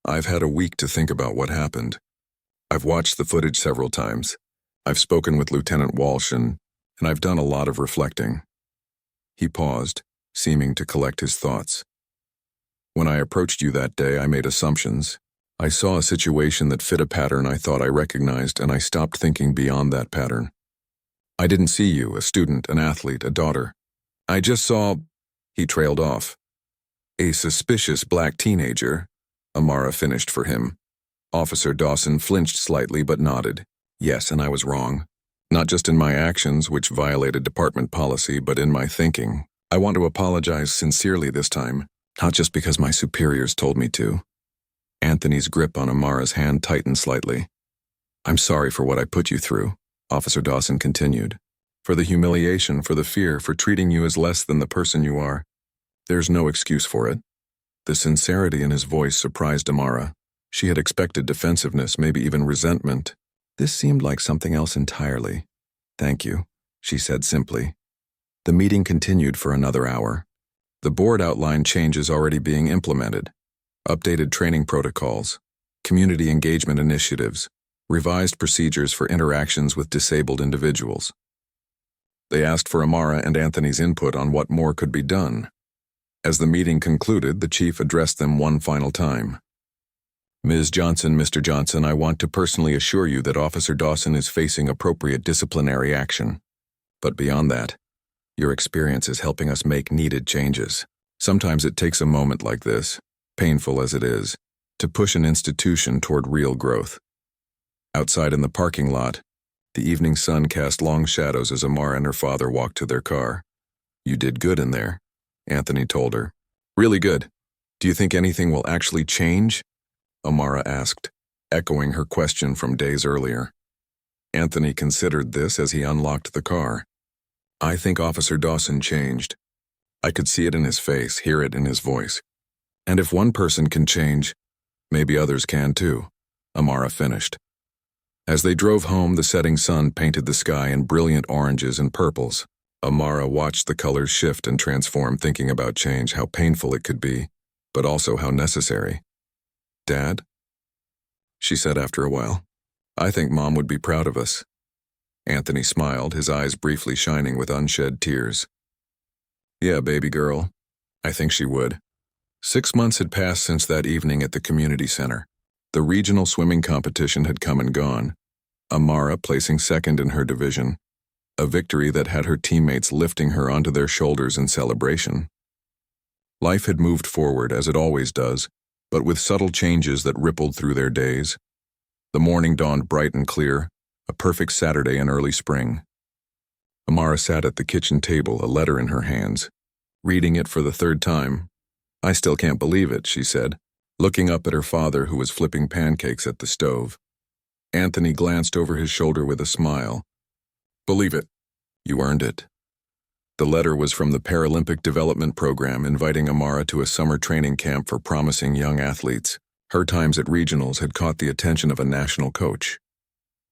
"I've had a week to think about what happened. I've watched the footage several times. I've spoken with Lieutenant Walsh and I've done a lot of reflecting." He paused, seeming to collect his thoughts. "When I approached you that day, I made assumptions. I saw a situation that fit a pattern I thought I recognized, and I stopped thinking beyond that pattern. I didn't see you, a student, an athlete, a daughter. I just saw—" He trailed off. "A suspicious black teenager," Amara finished for him. Officer Dawson flinched slightly but nodded. "Yes, and I was wrong. Not just in my actions, which violated department policy, but in my thinking. I want to apologize sincerely this time, not just because my superiors told me to." Anthony's grip on Amara's hand tightened slightly. "I'm sorry for what I put you through," Officer Dawson continued. "For the humiliation, for the fear, for treating you as less than the person you are. There's no excuse for it." The sincerity in his voice surprised Amara. She had expected defensiveness, maybe even resentment. This seemed like something else entirely. "Thank you," she said simply. The meeting continued for another hour. The board outlined changes already being implemented. Updated training protocols, community engagement initiatives, revised procedures for interactions with disabled individuals. They asked for Amara and Anthony's input on what more could be done. As the meeting concluded, the chief addressed them one final time. "Ms. Johnson, Mr. Johnson, I want to personally assure you that Officer Dawson is facing appropriate disciplinary action. But beyond that, your experience is helping us make needed changes. Sometimes it takes a moment like this, painful as it is, to push an institution toward real growth." Outside in the parking lot, the evening sun cast long shadows as Amara and her father walked to their car. "You did good in there," Anthony told her. "Really good. Do you think anything will actually change?" Amara asked, echoing her question from days earlier. Anthony considered this as he unlocked the car. "I think Officer Dawson changed. I could see it in his face, hear it in his voice. And if one person can change, maybe others can too," Amara finished. As they drove home, the setting sun painted the sky in brilliant oranges and purples. Amara watched the colors shift and transform, thinking about change, how painful it could be, but also how necessary. "Dad?" she said after a while. "I think Mom would be proud of us." Anthony smiled, his eyes briefly shining with unshed tears. "Yeah, baby girl, I think she would." 6 months had passed since that evening at the community center. The regional swimming competition had come and gone, Amara placing second in her division, a victory that had her teammates lifting her onto their shoulders in celebration. Life had moved forward, as it always does, but with subtle changes that rippled through their days. The morning dawned bright and clear, a perfect Saturday in early spring. Amara sat at the kitchen table, a letter in her hands, reading it for the third time. "I still can't believe it," she said, looking up at her father, who was flipping pancakes at the stove. Anthony glanced over his shoulder with a smile. "Believe it. You earned it." The letter was from the Paralympic Development Program, inviting Amara to a summer training camp for promising young athletes. Her times at regionals had caught the attention of a national coach.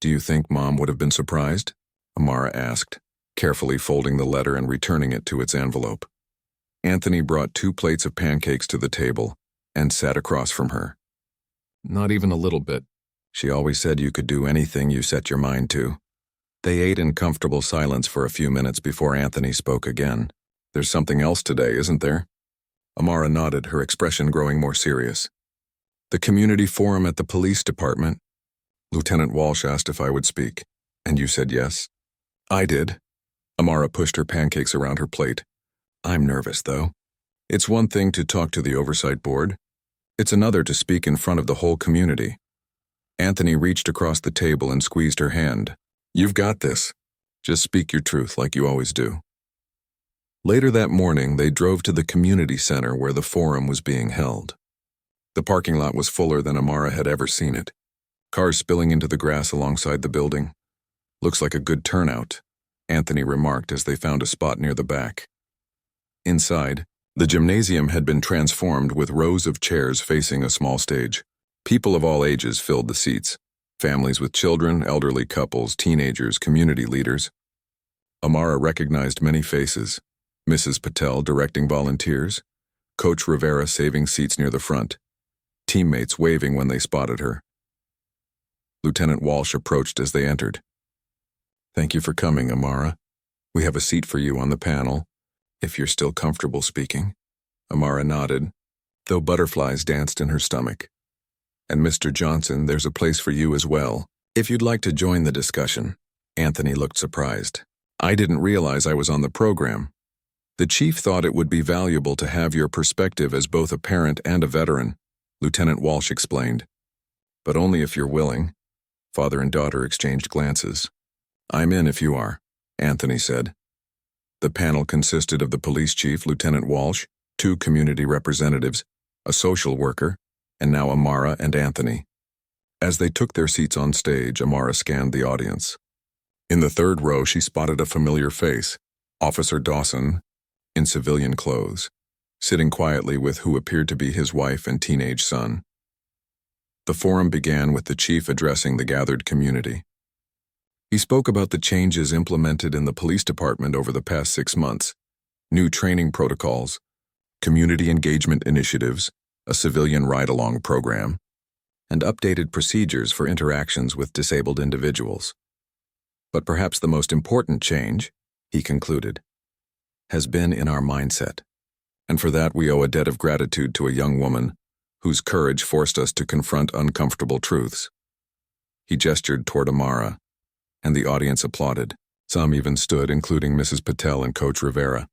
"Do you think Mom would have been surprised?" Amara asked, carefully folding the letter and returning it to its envelope. Anthony brought 2 plates of pancakes to the table and sat across from her. "Not even a little bit. She always said you could do anything you set your mind to." They ate in comfortable silence for a few minutes before Anthony spoke again. "There's something else today, isn't there?" Amara nodded, her expression growing more serious. "The community forum at the police department." Lieutenant Walsh asked if I would speak. "And you said yes?" "I did." Amara pushed her pancakes around her plate. "I'm nervous, though. It's one thing to talk to the oversight board. It's another to speak in front of the whole community." Anthony reached across the table and squeezed her hand. "You've got this. Just speak your truth like you always do." Later that morning, they drove to the community center where the forum was being held. The parking lot was fuller than Amara had ever seen it. Cars spilling into the grass alongside the building. "Looks like a good turnout," Anthony remarked as they found a spot near the back. Inside, the gymnasium had been transformed with rows of chairs facing a small stage. People of all ages filled the seats. Families with children, elderly couples, teenagers, community leaders. Amara recognized many faces. Mrs. Patel directing volunteers, Coach Rivera saving seats near the front, teammates waving when they spotted her. Lieutenant Walsh approached as they entered. "Thank you for coming, Amara. We have a seat for you on the panel, if you're still comfortable speaking." Amara nodded, though butterflies danced in her stomach. "And Mr. Johnson, there's a place for you as well, if you'd like to join the discussion." Anthony looked surprised. "I didn't realize I was on the program. The chief thought it would be valuable to have your perspective as both a parent and a veteran," Lieutenant Walsh explained. "But only if you're willing." Father and daughter exchanged glances. "I'm in if you are," Anthony said. The panel consisted of the police chief, Lieutenant Walsh, 2 community representatives, a social worker, and now Amara and Anthony. As they took their seats on stage, Amara scanned the audience. In the third row, she spotted a familiar face, Officer Dawson, in civilian clothes, sitting quietly with who appeared to be his wife and teenage son. The forum began with the chief addressing the gathered community. He spoke about the changes implemented in the police department over the past 6 months, new training protocols, community engagement initiatives, a civilian ride-along program, and updated procedures for interactions with disabled individuals. But perhaps the most important change, he concluded, has been in our mindset, and for that we owe a debt of gratitude to a young woman whose courage forced us to confront uncomfortable truths. He gestured toward Amara, and the audience applauded. Some even stood, including Mrs. Patel and Coach Rivera.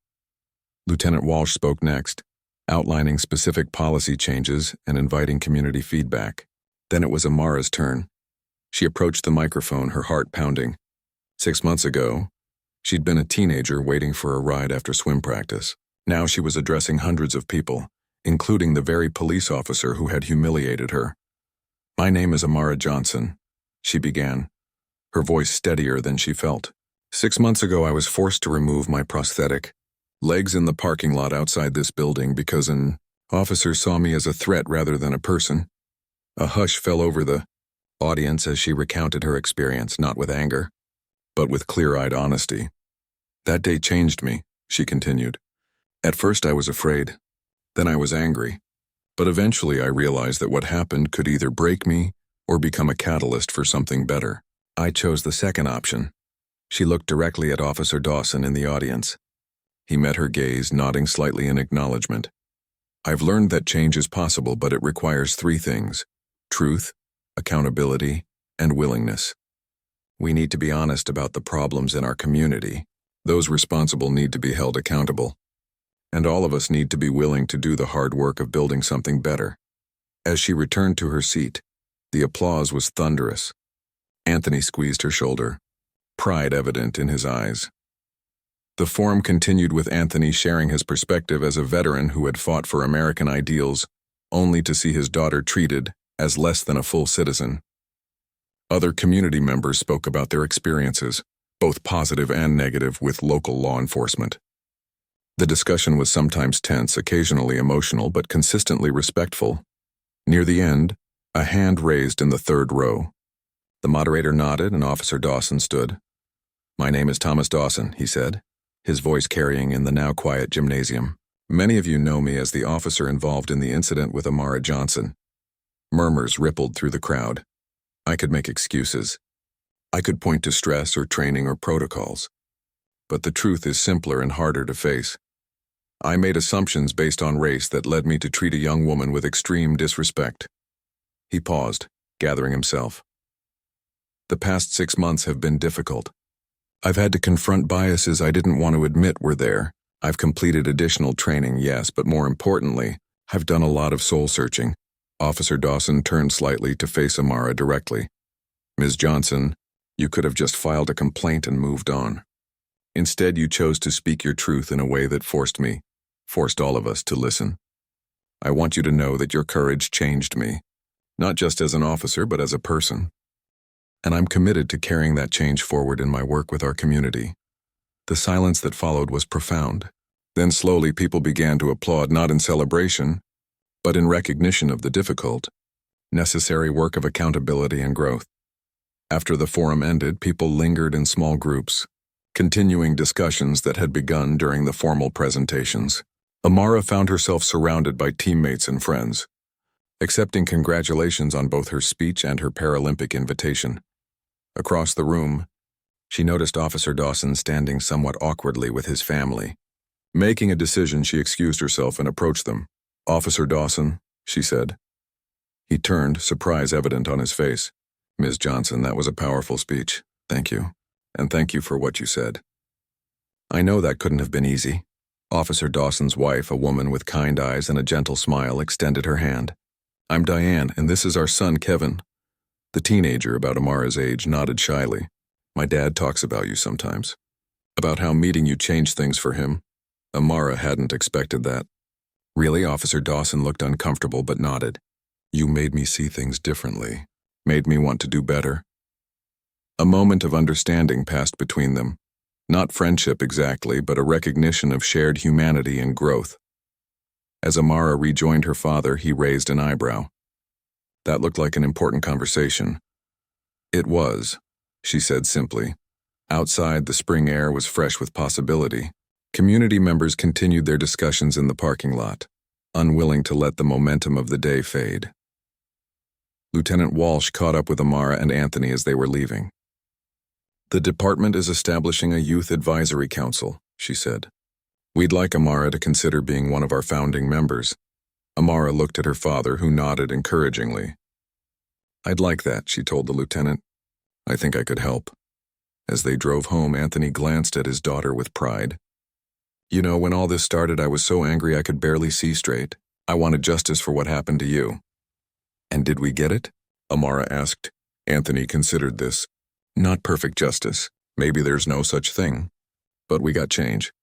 Lieutenant Walsh spoke next, outlining specific policy changes and inviting community feedback. Then it was Amara's turn. She approached the microphone, her heart pounding. 6 months ago, she'd been a teenager waiting for a ride after swim practice. Now she was addressing hundreds of people, including the very police officer who had humiliated her. "My name is Amara Johnson," she began, her voice steadier than she felt. 6 months ago, I was forced to remove my prosthetic legs in the parking lot outside this building because an officer saw me as a threat rather than a person. A hush fell over the audience as she recounted her experience, not with anger, but with clear-eyed honesty. "That day changed me," she continued. "At first I was afraid. Then I was angry. But eventually I realized that what happened could either break me or become a catalyst for something better. I chose the second option." She looked directly at Officer Dawson in the audience. He met her gaze, nodding slightly in acknowledgement. "I've learned that change is possible, but it requires 3 things: truth, accountability, and willingness. We need to be honest about the problems in our community. Those responsible need to be held accountable. And all of us need to be willing to do the hard work of building something better." As she returned to her seat, the applause was thunderous. Anthony squeezed her shoulder, pride evident in his eyes. The forum continued with Anthony sharing his perspective as a veteran who had fought for American ideals, only to see his daughter treated as less than a full citizen. Other community members spoke about their experiences, both positive and negative, with local law enforcement. The discussion was sometimes tense, occasionally emotional, but consistently respectful. Near the end, a hand raised in the third row. The moderator nodded and Officer Dawson stood. "My name is Thomas Dawson," he said, his voice carrying in the now quiet gymnasium. "Many of you know me as the officer involved in the incident with Amara Johnson." Murmurs rippled through the crowd. I could make excuses. I could point to stress or training or protocols. But the truth is simpler and harder to face. I made assumptions based on race that led me to treat a young woman with extreme disrespect. He paused, gathering himself. The past 6 months have been difficult. I've had to confront biases I didn't want to admit were there. I've completed additional training, yes, but more importantly, I've done a lot of soul searching. Officer Dawson turned slightly to face Amara directly. Ms. Johnson, you could have just filed a complaint and moved on. Instead, you chose to speak your truth in a way that forced all of us to listen. I want you to know that your courage changed me, not just as an officer, but as a person. And I'm committed to carrying that change forward in my work with our community. The silence that followed was profound. Then slowly people began to applaud, not in celebration, but in recognition of the difficult, necessary work of accountability and growth. After the forum ended, people lingered in small groups, continuing discussions that had begun during the formal presentations. Amara found herself surrounded by teammates and friends, accepting congratulations on both her speech and her Paralympic invitation. Across the room, she noticed Officer Dawson standing somewhat awkwardly with his family. Making a decision, she excused herself and approached them. "Officer Dawson," she said. He turned, surprise evident on his face. "Ms. Johnson, that was a powerful speech. Thank you. And thank you for what you said." "I know that couldn't have been easy." Officer Dawson's wife, a woman with kind eyes and a gentle smile, extended her hand. "I'm Diane, and this is our son, Kevin." The teenager, about Amara's age, nodded shyly. "My dad talks about you sometimes. About how meeting you changed things for him." Amara hadn't expected that. "Really?" Officer Dawson looked uncomfortable but nodded. "You made me see things differently. Made me want to do better." A moment of understanding passed between them. Not friendship exactly, but a recognition of shared humanity and growth. As Amara rejoined her father, he raised an eyebrow. "That looked like an important conversation." "It was," she said simply. Outside, the spring air was fresh with possibility. Community members continued their discussions in the parking lot, unwilling to let the momentum of the day fade. Lieutenant Walsh caught up with Amara and Anthony as they were leaving. "The department is establishing a youth advisory council," she said. "We'd like Amara to consider being one of our founding members." Amara looked at her father, who nodded encouragingly. "I'd like that," she told the lieutenant. "I think I could help." As they drove home, Anthony glanced at his daughter with pride. "You know, when all this started, I was so angry I could barely see straight. I wanted justice for what happened to you." "And did we get it?" Amara asked. Anthony considered this. "Not perfect justice. Maybe there's no such thing. But we got change.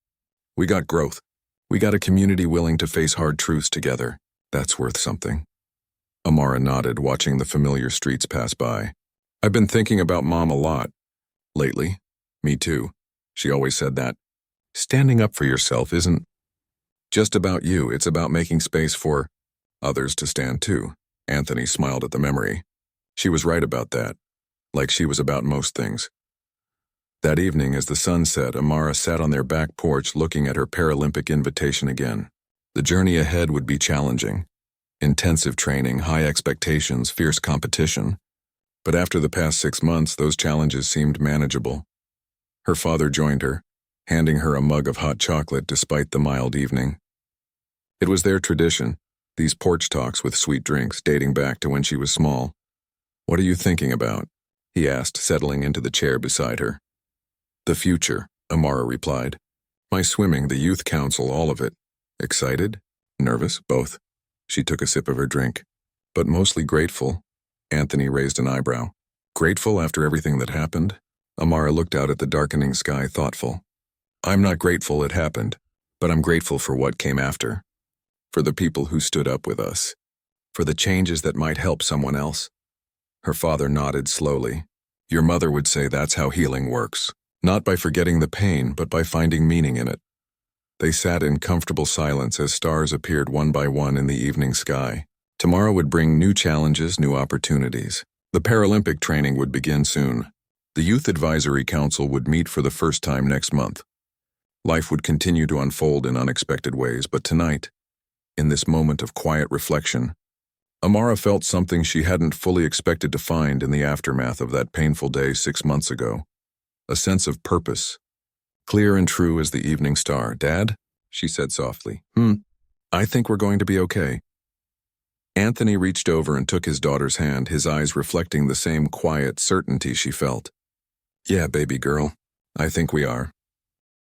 We got growth. We got a community willing to face hard truths together. That's worth something." Amara nodded, watching the familiar streets pass by. "I've been thinking about Mom a lot lately." "Me too. She always said that. Standing up for yourself isn't just about you, it's about making space for others to stand too." Anthony smiled at the memory. She was right about that, like she was about most things. That evening, as the sun set, Amara sat on their back porch looking at her Paralympic invitation again. The journey ahead would be challenging. Intensive training, high expectations, fierce competition. But after the past 6 months, those challenges seemed manageable. Her father joined her, handing her a mug of hot chocolate despite the mild evening. It was their tradition, these porch talks with sweet drinks dating back to when she was small. "What are you thinking about?" he asked, settling into the chair beside her. "The future," Amara replied. "My swimming, the youth council, all of it." "Excited? Nervous? Both." She took a sip of her drink. "But mostly grateful." Anthony raised an eyebrow. "Grateful after everything that happened?" Amara looked out at the darkening sky, thoughtful. "I'm not grateful it happened, but I'm grateful for what came after. For the people who stood up with us. For the changes that might help someone else." Her father nodded slowly. "Your mother would say that's how healing works. Not by forgetting the pain, but by finding meaning in it." They sat in comfortable silence as stars appeared one by one in the evening sky. Tomorrow would bring new challenges, new opportunities. The Paralympic training would begin soon. The Youth Advisory Council would meet for the first time next month. Life would continue to unfold in unexpected ways, but tonight, in this moment of quiet reflection, Amara felt something she hadn't fully expected to find in the aftermath of that painful day 6 months ago. A sense of purpose, clear and true as the evening star. "Dad?" she said softly. I think we're going to be okay." Anthony reached over and took his daughter's hand, his eyes reflecting the same quiet certainty she felt. "Yeah, baby girl, I think we are."